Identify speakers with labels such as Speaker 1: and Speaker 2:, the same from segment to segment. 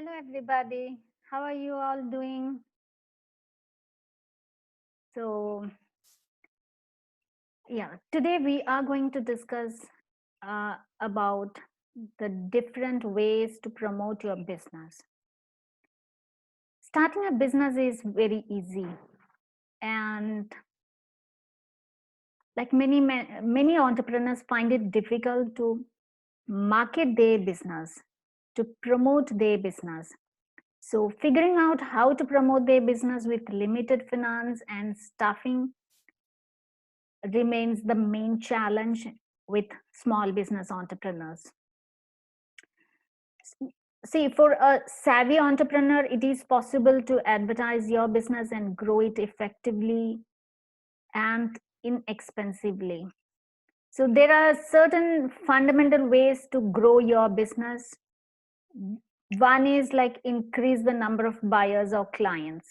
Speaker 1: Hello, everybody. How are you all doing? So, yeah, today we are going to discuss about the different ways to promote your business. Starting a business is very easy, and like many entrepreneurs find it difficult to market their business, to promote their business. So, figuring out how to promote their business with limited finance and staffing remains the main challenge with small business entrepreneurs. See, for a savvy entrepreneur, it is possible to advertise your business and grow it effectively and inexpensively. So, there are certain fundamental ways to grow your business. One is like increase the number of buyers or clients.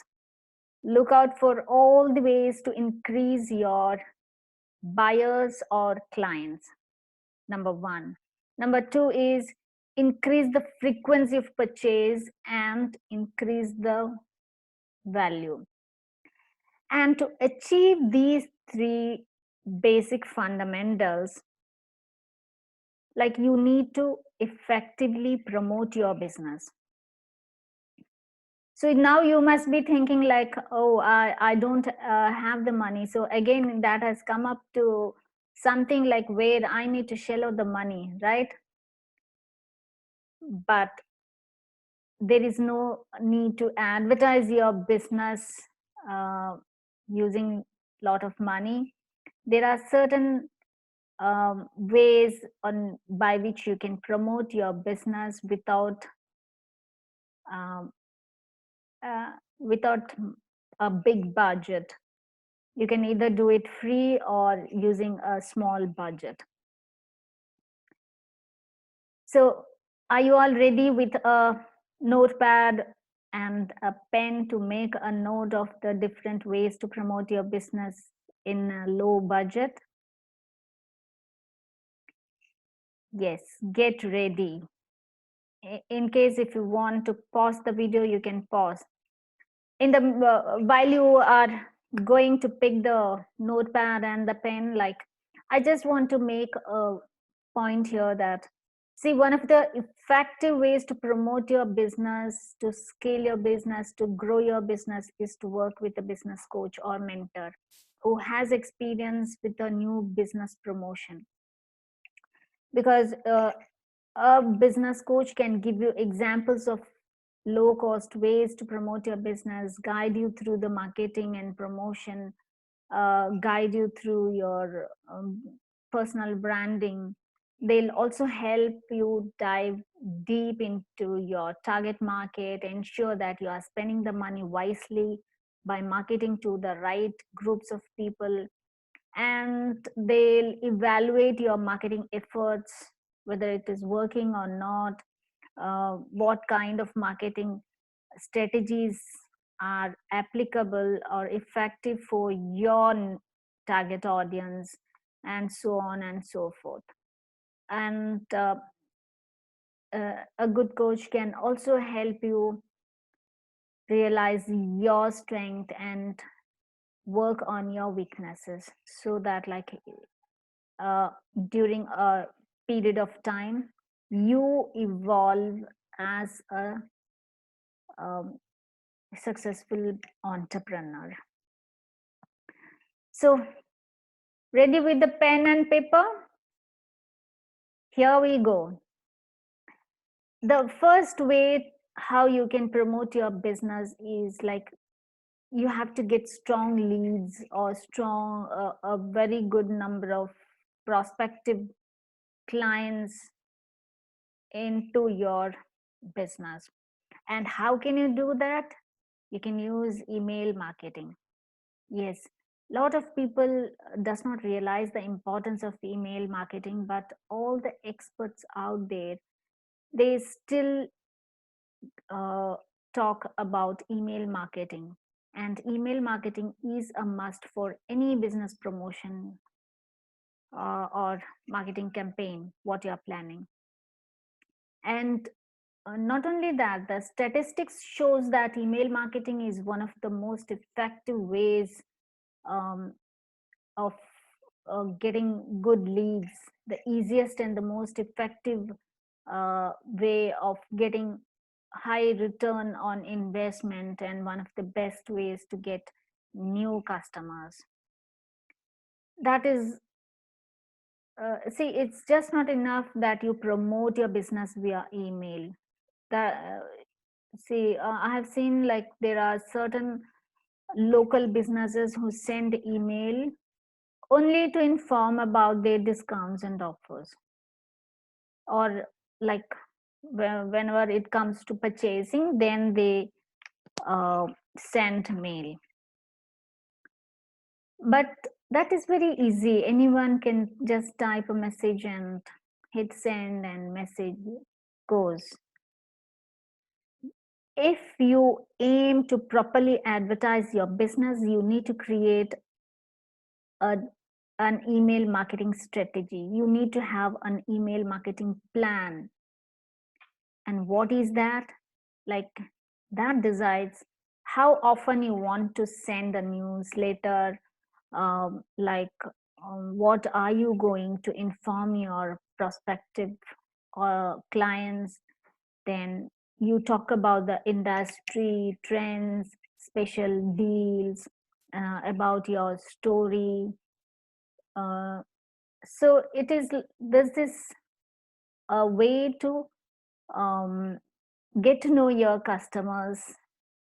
Speaker 1: Look out for all the ways to increase your buyers or clients. Number one. Number two is increase the frequency of purchase and increase the value. And to achieve these three basic fundamentals, like you need to effectively promote your business. So now you must be thinking like, oh, I don't have the money. So again, that has come up to something like where I need to shell out the money, right? But there is no need to advertise your business uh, using a lot of money. There are certain ways on by which you can promote your business um, without a big budget. You can either do it free or using a small budget. So, are you all ready with a notepad and a pen to make a note of the different ways to promote your business in a low budget? Yes, get ready. In case if you want to pause the video, you can pause. In the while you are going to pick the notepad and the pen, like I just want to make a point here that see, one of the effective ways to promote your business, to scale your business, to grow your business is to work with a business coach or mentor who has experience with a new business promotion. Because a business coach can give you examples of low cost ways to promote your business, guide you through the marketing and promotion, guide you through your personal branding. They'll also help you dive deep into your target market, ensure that you are spending the money wisely by marketing to the right groups of people, and they'll evaluate your marketing efforts, whether it is working or not, what kind of marketing strategies are applicable or effective for your target audience, and so on and so forth. And a good coach can also help you realize your strength and work on your weaknesses, so that like uh, during a period of time you evolve as a um, successful entrepreneur. So, ready with the pen and paper? Here we go. The first way how you can promote your business is like you have to get strong leads or strong a very good number of prospective clients into your business. And how can you do that? You can use email marketing. Yes, a lot of people does not realize the importance of email marketing, but all the experts out there, they still uh, talk about email marketing. And email marketing is a must for any business promotion or marketing campaign what you are planning. And not only that, the statistics shows that email marketing is one of the most effective ways um, of getting good leads, the easiest and the most effective way of getting high return on investment, and one of the best ways to get new customers. That is, see, it's just not enough that you promote your business via email. That see, I have seen like there are certain local businesses who send email only to inform about their discounts and offers, or like whenever it comes to purchasing, then they send mail. But that is very easy. Anyone can just type a message and hit send, and message goes. If you aim to properly advertise your business, you need to create an email marketing strategy. You need to have an email marketing plan. And what is that? Like, that decides how often you want to send a newsletter, like what are you going to inform your prospective clients. Then you talk about the industry trends, special deals, about your story. So it is, this is a way to get to know your customers,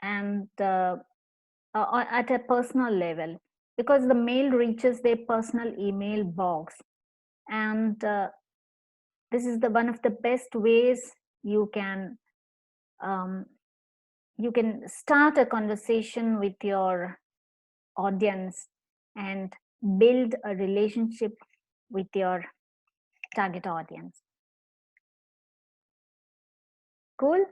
Speaker 1: and at a personal level, because the mail reaches their personal email box. And this is the one of the best ways you can start a conversation with your audience and build a relationship with your target audience. Cool.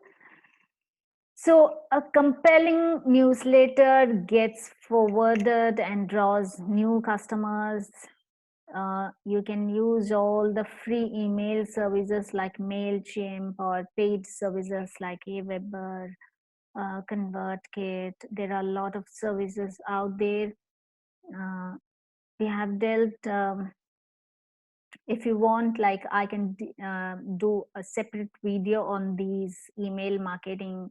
Speaker 1: So a compelling newsletter gets forwarded and draws new customers. You can use all the free email services like MailChimp, or paid services like Aweber, ConvertKit. There are a lot of services out there. We have dealt, if you want, like I can do a separate video on these email marketing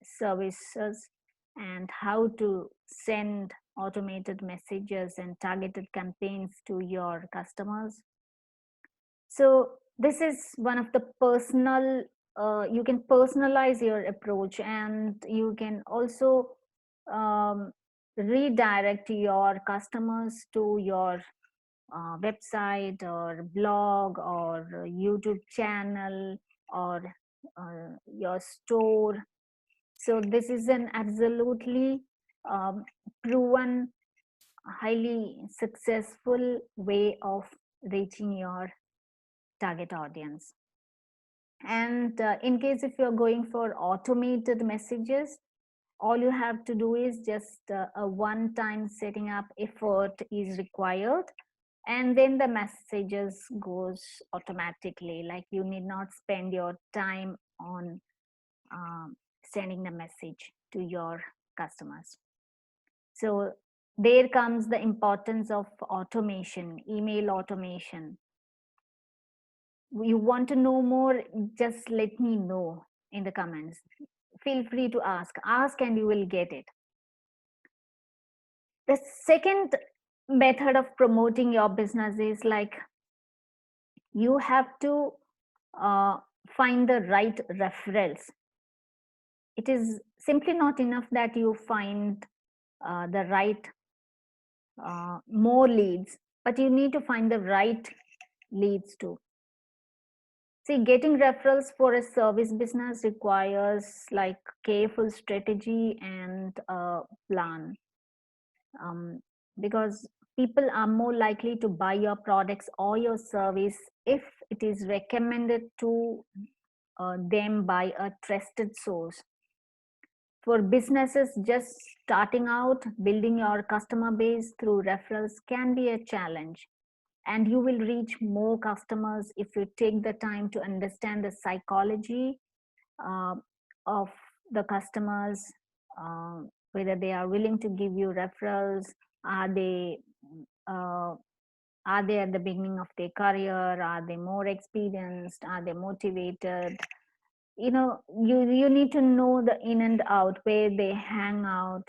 Speaker 1: services, and how to send automated messages and targeted campaigns to your customers. So this is one of the personal, you can personalize your approach, and you can also redirect your customers to your website or blog or YouTube channel, or your store. So this is an absolutely proven, highly successful way of reaching your target audience. And in case if you're going for automated messages, all you have to do is just a one-time setting up effort is required, and then the messages goes automatically. Like, you need not spend your time on sending the message to your customers. So there comes the importance of automation, email automation. You want to know more, just let me know in the comments. Feel free to ask and you will get it. The second method of promoting your business is like, you have to find the right referrals. It is simply not enough that you find the right more leads, but you need to find the right leads too. See, getting referrals for a service business requires like careful strategy and a plan, because people are more likely to buy your products or your service if it is recommended to them by a trusted source. For businesses just starting out, building your customer base through referrals can be a challenge, and you will reach more customers if you take the time to understand the psychology uh, of the customers, whether they are willing to give you referrals, are they uh, are they at the beginning of their career, are they more experienced, are they motivated. You need to know the in and out, where they hang out,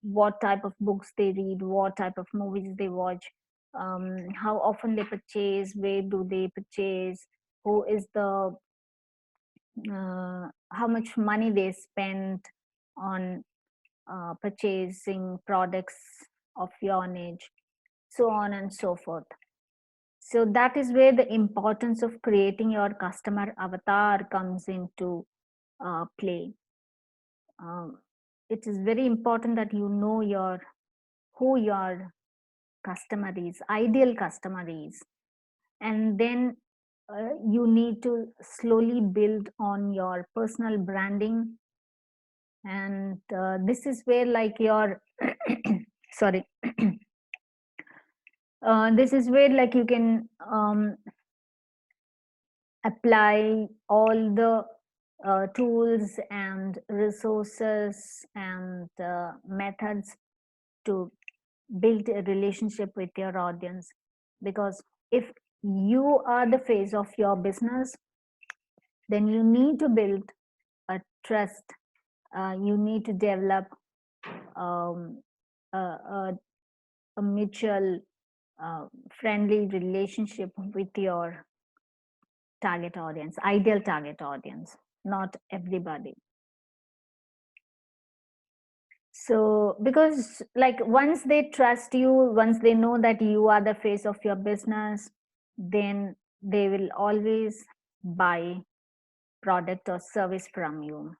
Speaker 1: what type of books they read, what type of movies they watch, how often they purchase, where do they purchase, who is the how much money they spend on purchasing products of your niche, so on and so forth. So that is where the importance of creating your customer avatar comes into play. um, it is very important that you know who your customer is, ideal customer is, and then you need to slowly build on your personal branding. And this is where like your sorry this is where like you can apply all the tools and resources and methods to build a relationship with your audience. Because if you are the face of your business, then you need to build a trust. You need to develop um, a mutual friendly relationship with your target audience, ideal target audience, not everybody. So because like once they trust you, once they know that you are the face of your business, then they will always buy product or service from you.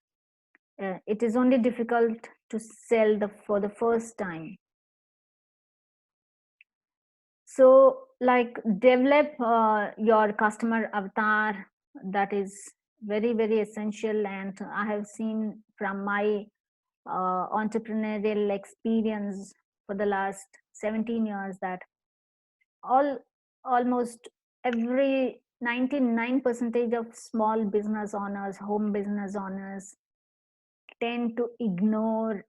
Speaker 1: It is only difficult to sell for the first time. So like develop your customer avatar. That is very, very essential. And I have seen from my entrepreneurial experience for the last 17 years that almost every 99% of small business owners, home business owners, tend to ignore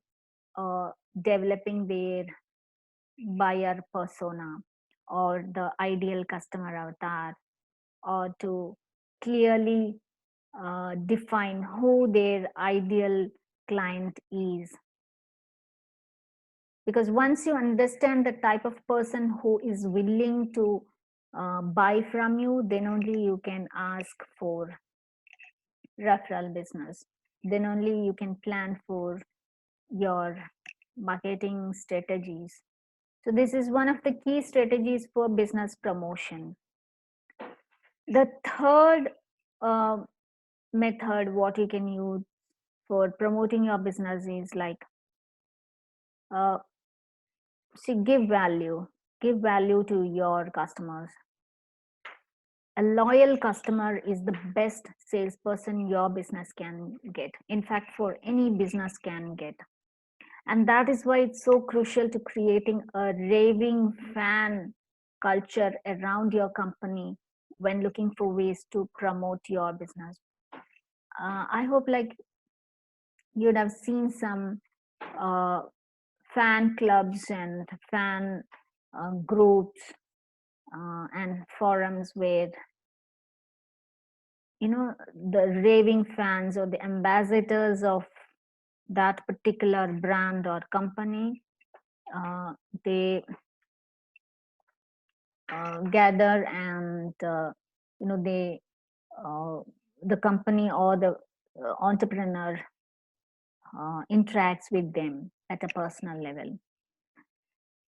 Speaker 1: developing their buyer persona or the ideal customer avatar, or to clearly define who their ideal client is. Because once you understand the type of person who is willing to buy from you, then only you can ask for referral business, then only you can plan for your marketing strategies. So this is one of the key strategies for business promotion. The third uh, method what you can use for promoting your business is like uh, give value to your customers. A loyal customer is the best salesperson your business can get, in fact for any business can get. And that is why it's so crucial to creating a raving fan culture around your company when looking for ways to promote your business. I hope like you'd have seen some uh, fan clubs and fan groups and forums where the raving fans or the ambassadors of that particular brand or company, they gather and they the company or the entrepreneur interacts with them at a personal level.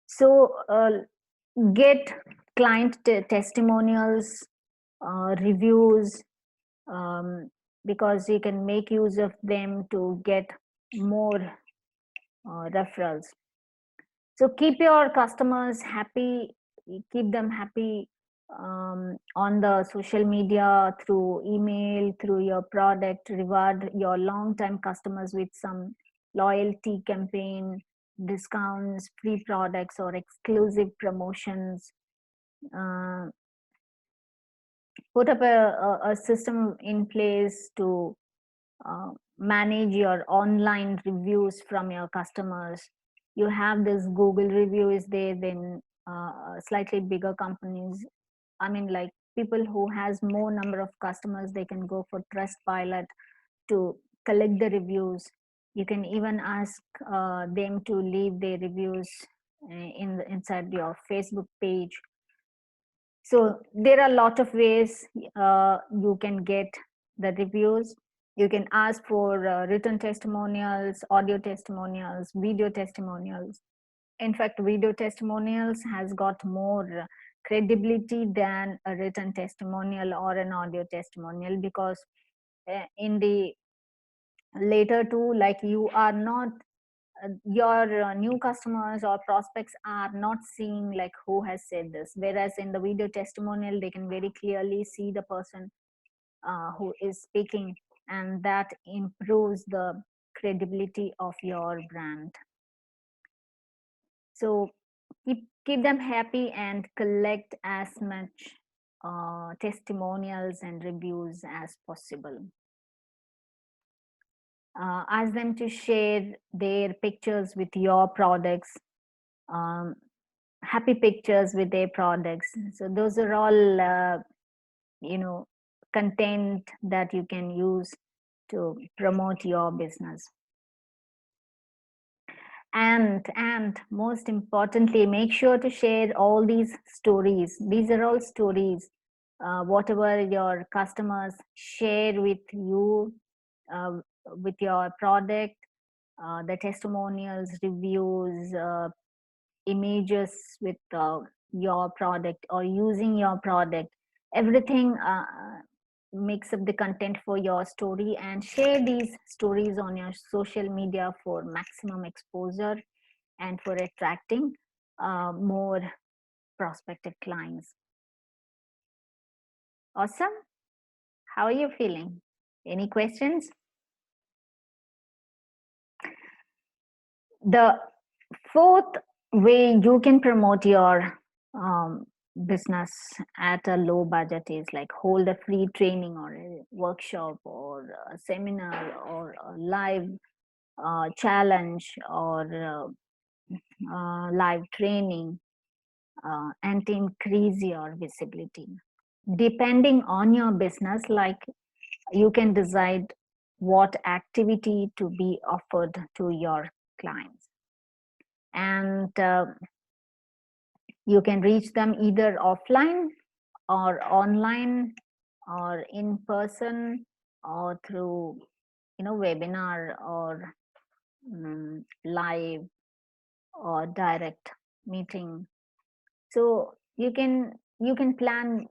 Speaker 1: So get client testimonials, reviews, because you can make use of them to get more referrals. So keep your customers happy, keep them happy on the social media, through email, through your product. Reward your long-time customers with some loyalty campaign, discounts, free products, or exclusive promotions. put up a system in place to manage your online reviews from your customers. You have this Google review is there, then slightly bigger companies, I mean, like people who has more number of customers, they can go for Trustpilot to collect the reviews. You can even ask them to leave their reviews inside your Facebook page. So there are a lot of ways you can get the reviews. You can ask for written testimonials, audio testimonials, video testimonials. In fact, video testimonials has got more credibility than a written testimonial or an audio testimonial, because in the later too, like you are not your new customers or prospects are not seeing like who has said this, whereas in the video testimonial they can very clearly see the person who is speaking, and that improves the credibility of your brand. So keep them happy and collect as much testimonials and reviews as possible. Ask them to share their pictures with your products, um, happy pictures with their products. So those are all content that you can use to promote your business. And most importantly, make sure to share all these stories. These are all stories, whatever your customers share with you, with your product, the testimonials, reviews, images with your product or using your product, everything makes up the content for your story, and share these stories on your social media for maximum exposure and for attracting more prospective clients. Awesome. How are you feeling? Any questions? The fourth way you can promote your business at a low budget is like hold a free training or a workshop or a seminar or a live challenge or live training, and to increase your visibility. Depending on your business, like you can decide what activity to be offered to your clients, and you can reach them either offline or online or in person or through webinar or live or direct meeting. So you can plan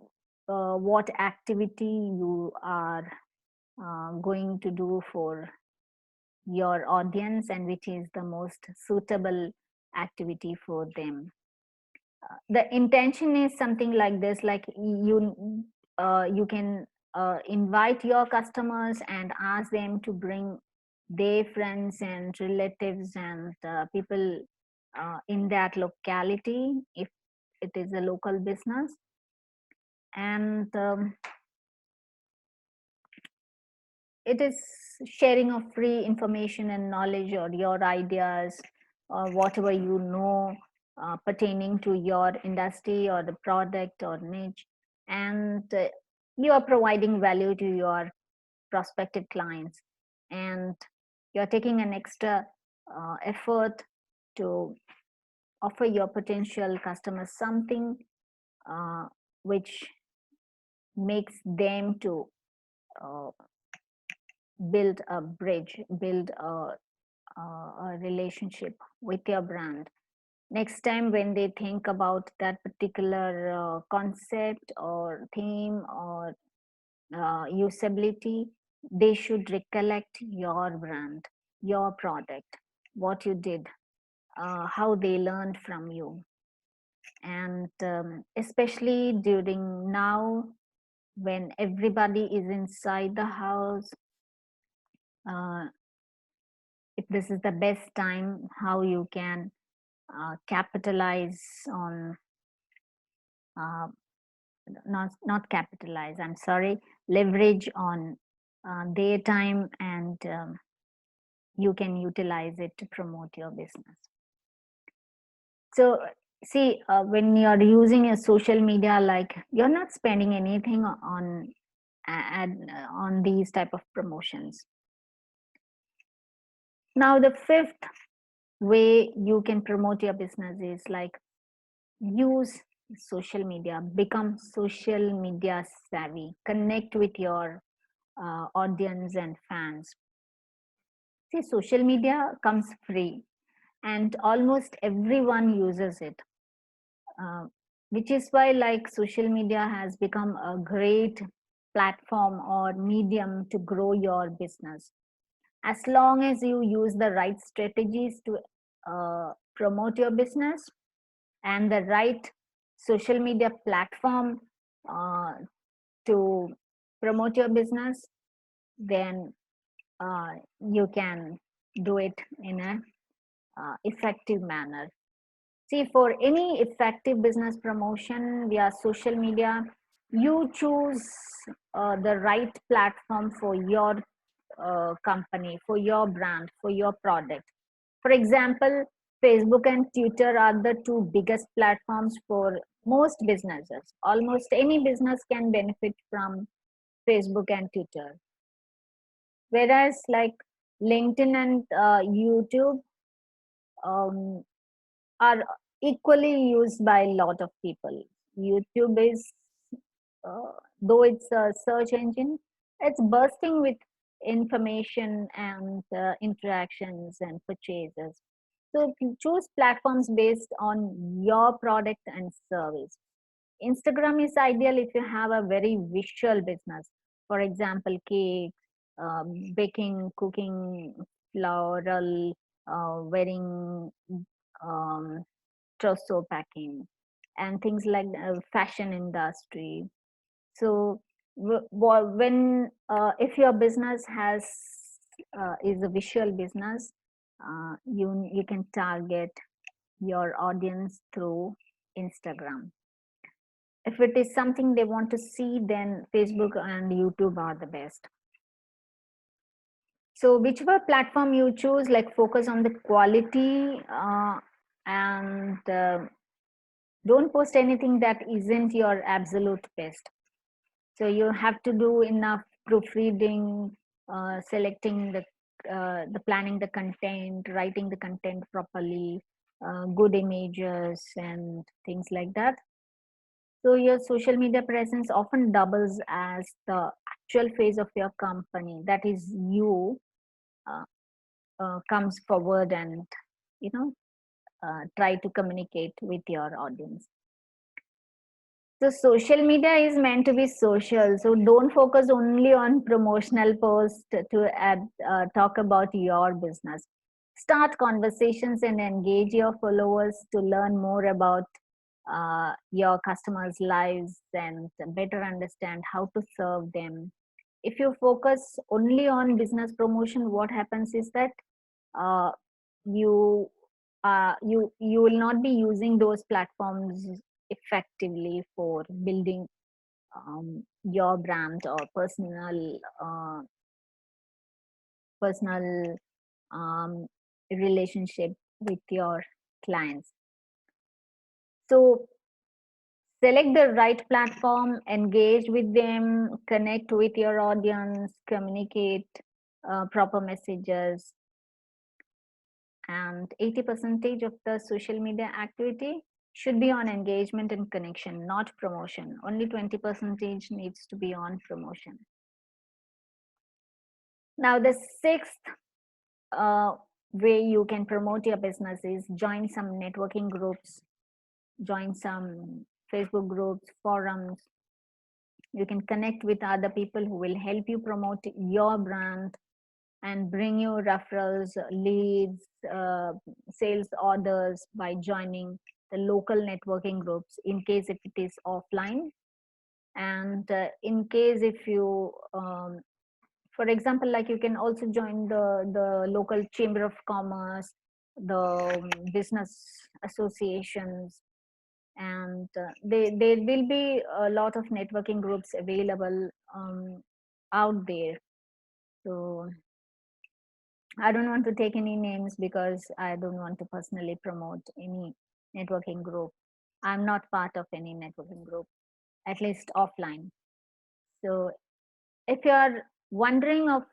Speaker 1: what activity you are going to do for your audience and which is the most suitable activity for them. The intention is something like this, like you can invite your customers and ask them to bring their friends and relatives and people in that locality if it is a local business, and it is sharing of free information and knowledge or your ideas or whatever you know pertaining to your industry or the product or niche, and you are providing value to your prospective clients, and you're taking an extra effort to offer your potential customers something which makes them to uh, build a bridge, build a relationship with your brand. Next time when they think about that particular concept or theme or usability, they should recollect your brand, your product, what you did, how they learned from you. And especially during now when everybody is inside the house, if this is the best time how you can capitalize on not capitalize, I'm sorry, leverage on their time, and you can utilize it to promote your business. So see, when you're using a social media, like you're not spending anything on on these type of promotions. Now the fifth way you can promote your business is like use social media, become social media savvy, connect with your audience and fans. See, social media comes free and almost everyone uses it, uh, which is why like social media has become a great platform or medium to grow your business, as long as you use the right strategies to promote your business and the right social media platform uh, to promote your business, then you can do it in a effective manner. See, for any effective business promotion via social media, you choose the right platform for your company, for your brand, for your product. For example, Facebook and Twitter are the two biggest platforms for most businesses. Almost any business can benefit from Facebook and Twitter. Whereas, like LinkedIn and YouTube um, are equally used by a lot of people. YouTube is, though it's a search engine, it's bursting with information and interactions and purchases. So choose platforms based on your product and service. Instagram is ideal if you have a very visual business. For example, cake, baking, cooking, floral, wedding, um, trousseau packing, and things like fashion industry. So when if your business has is a visual business, you can target your audience through Instagram. If it is something they want to see, then Facebook and YouTube are the best. So whichever platform you choose, like focus on the quality and don't post anything that isn't your absolute best. So you have to do enough proofreading, selecting the planning the content, writing the content properly, good images and things like that. So your social media presence often doubles as the actual face of your company. That is you uh, comes forward and you know try to communicate with your audience. So social media is meant to be social. So don't focus only on promotional posts to talk about your business. Start conversations and engage your followers to learn more about your customers' lives and better understand how to serve them. If you focus only on business promotion, what happens is that uh, you you will not be using those platforms effectively for building your brand or personal um, relationship with your clients. So select the right platform, engage with them, connect with your audience, communicate proper messages, and 80% of the social media activity should be on engagement and connection, not promotion. Only 20% needs to be on promotion. Now the sixth uh, way you can promote your business is join some networking groups, join some Facebook groups, forums. You can connect with other people who will help you promote your brand and bring you referrals, leads, sales orders by joining the local networking groups in case if it is offline. And in case if you, for example, like you can also join the local chamber of commerce, the business associations, and there will be a lot of networking groups available out there. So I don't want to take any names because I don't want to personally promote any networking group. I'm not part of any networking group, at least offline. So if you are wondering of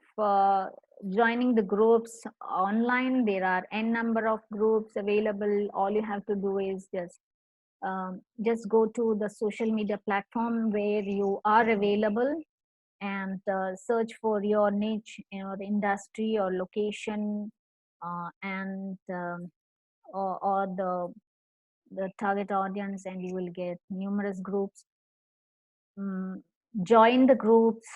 Speaker 1: joining the groups online, there are n number of groups available. All you have to do is just go to the social media platform where you are available, and search for your niche, your industry or location, and or the target audience, and you will get numerous groups. um, Join the groups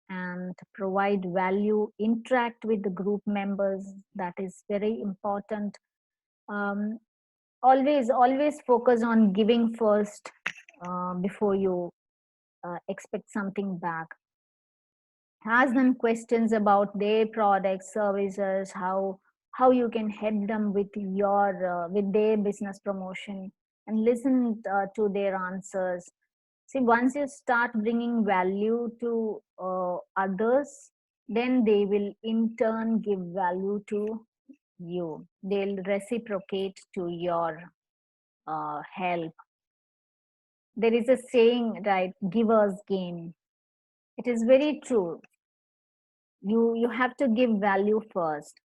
Speaker 1: and provide value, interact with the group members. That is very important. um, always focus on giving first, before you expect something back. Ask them questions about their products, services, how you can help them with your with their business promotion, and listen to their answers. See, once you start bringing value to others, then they will in turn give value to you. They'll reciprocate to your help. There is a saying, right? Givers gain. It is very true. You have to give value first,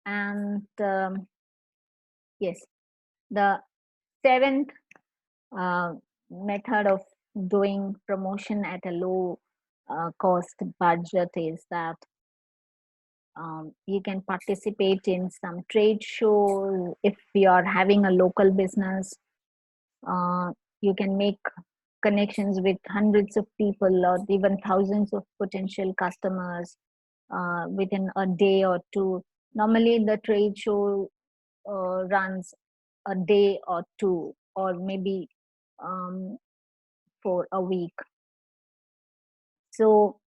Speaker 1: and yes, the seventh uh, method of doing promotion at a low cost budget is that you can participate in some trade shows. If you are having a local business, uh, you can make connections with hundreds of people or even thousands of potential customers within a day or two. Normally, the trade show runs a day or two, or maybe um, for a week. So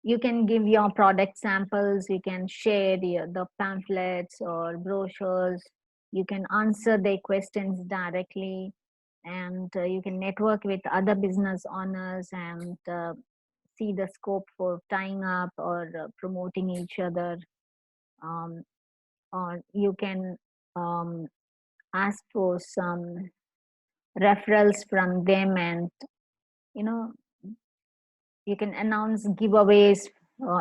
Speaker 1: you can give your product samples, you can share the pamphlets or brochures, you can answer their questions directly, and you can network with other business owners and see the scope for tying up or promoting each other. um, or you can um, ask for some referrals from them, and you know you can announce giveaways.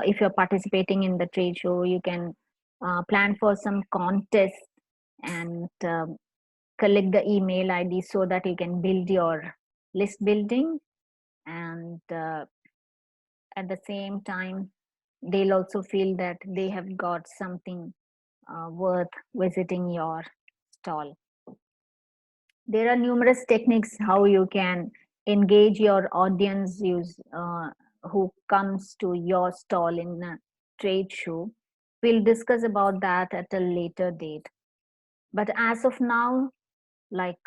Speaker 1: If you're participating in the trade show, you can plan for some contest and collect the email id so that you can build your list building, and at the same time they'll also feel that they have got something worth visiting your stall. There are numerous techniques how you can engage your audience use who comes to your stall in a trade show. We'll discuss about that at a later date, but as of now, like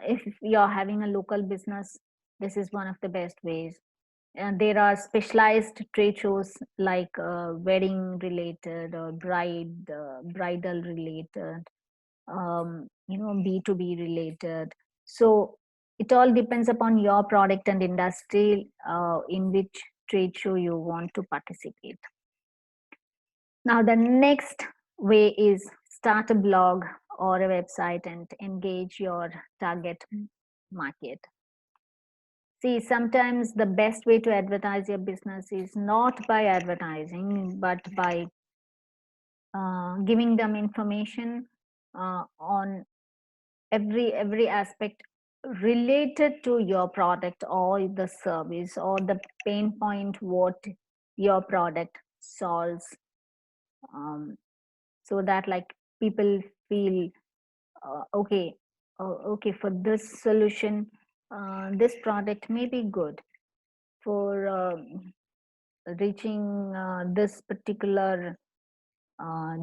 Speaker 1: if you're having a local business, this is one of the best ways. And there are specialized trade shows like wedding related or bridal related, b2b related. So it all depends upon your product and industry in which trade show you want to participate. Now the next way is start a blog or a website and engage your target market. See, sometimes the best way to advertise your business is not by advertising, but by giving them information on every aspect related to your product or the service or the pain point what your product solves, so that like people feel okay, okay, for this solution, this product may be good for reaching this particular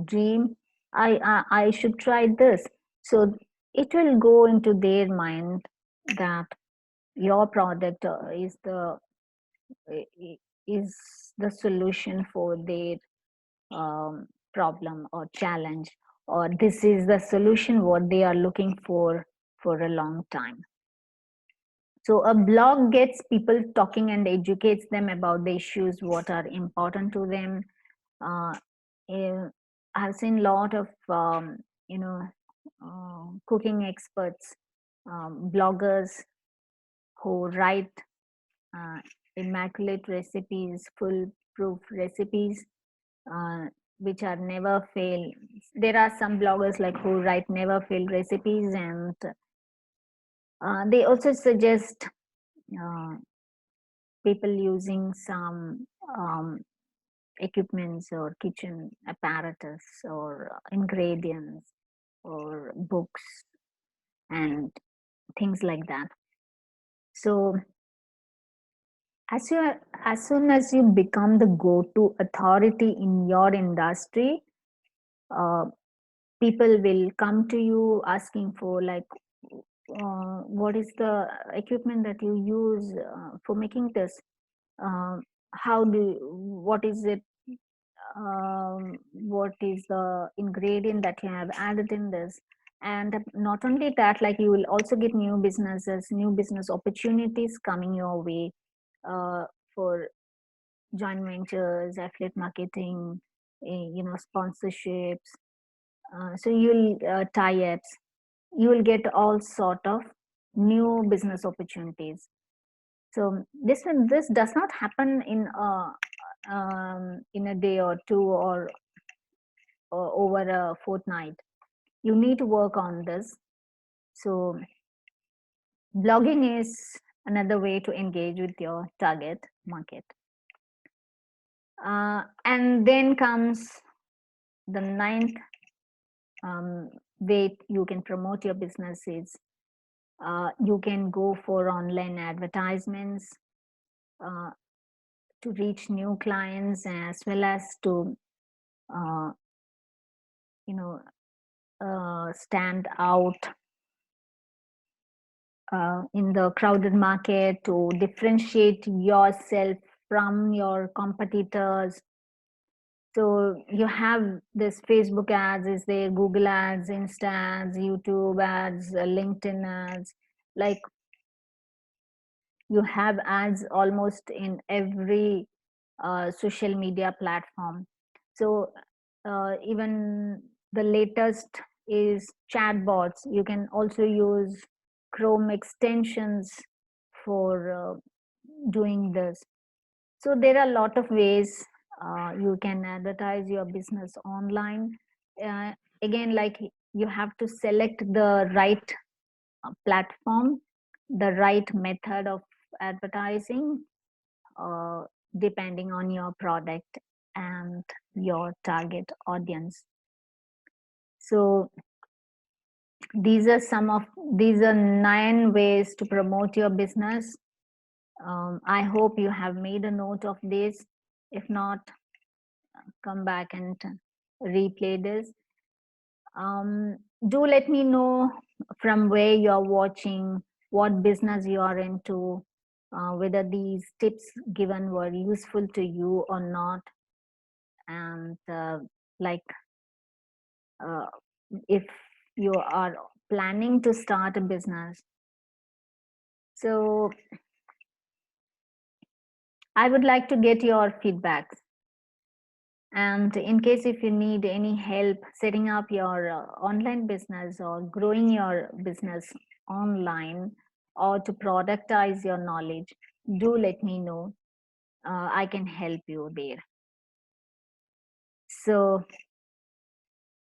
Speaker 1: dream. I should try this. So it will go into their mind that your product is the solution for their problem or challenge, or this is the solution what they are looking for for a long time. So a blog gets people talking and educates them about the issues what are important to them. uh, eh, I've seen a lot of you know cooking experts, bloggers who write uh, immaculate recipes, foolproof recipes, uh, which are never fail. There are some bloggers like who write never fail recipes, and they also suggest uh, people using some equipments or kitchen apparatus or ingredients or books and things like that. So as soon as you become the go-to authority in your industry, uh, people will come to you asking for like, what is the equipment that you use for making this? Uh, how do what is it? What is the ingredient that you have added in this? And not only that, like you will also get new businesses, new business opportunities coming your way uh, for joint ventures, affiliate marketing, sponsorships. So you'll tie-ups. You will get all sort of new business opportunities. So this does not happen in a day or two or over a fortnight. You need to work on this. So blogging is another way to engage with your target market. And then comes the ninth way you can promote your business is you can go for online advertisements uh, to reach new clients, as well as to uh, stand out in the crowded market, to differentiate yourself from your competitors. So you have this Facebook ads is there, Google ads, Insta ads, YouTube ads, LinkedIn ads. Like you have ads almost in every social media platform. So even the latest is chatbots. You can also use Chrome extensions for doing this. So there are a lot of ways you can advertise your business online. Again, like you have to select the right platform, the right method of advertising, uh, depending on your product and your target audience. So these are 9 ways to promote your business. I hope you have made a note of this. If not, come back and replay this. Do let me know from where you're watching, what business you are into, whether these tips given were useful to you or not, and like uh, if you are planning to start a business. So I would like to get your feedback. And in case if you need any help setting up your online business or growing your business online, or to productize your knowledge, do let me know. I can help you there. So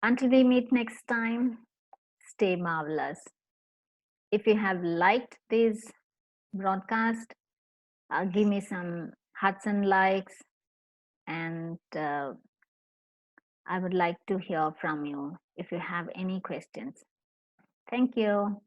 Speaker 1: until we meet next time, stay marvelous. If you have liked this broadcast, give me some hearts and likes, and I would like to hear from you if you have any questions. Thank you.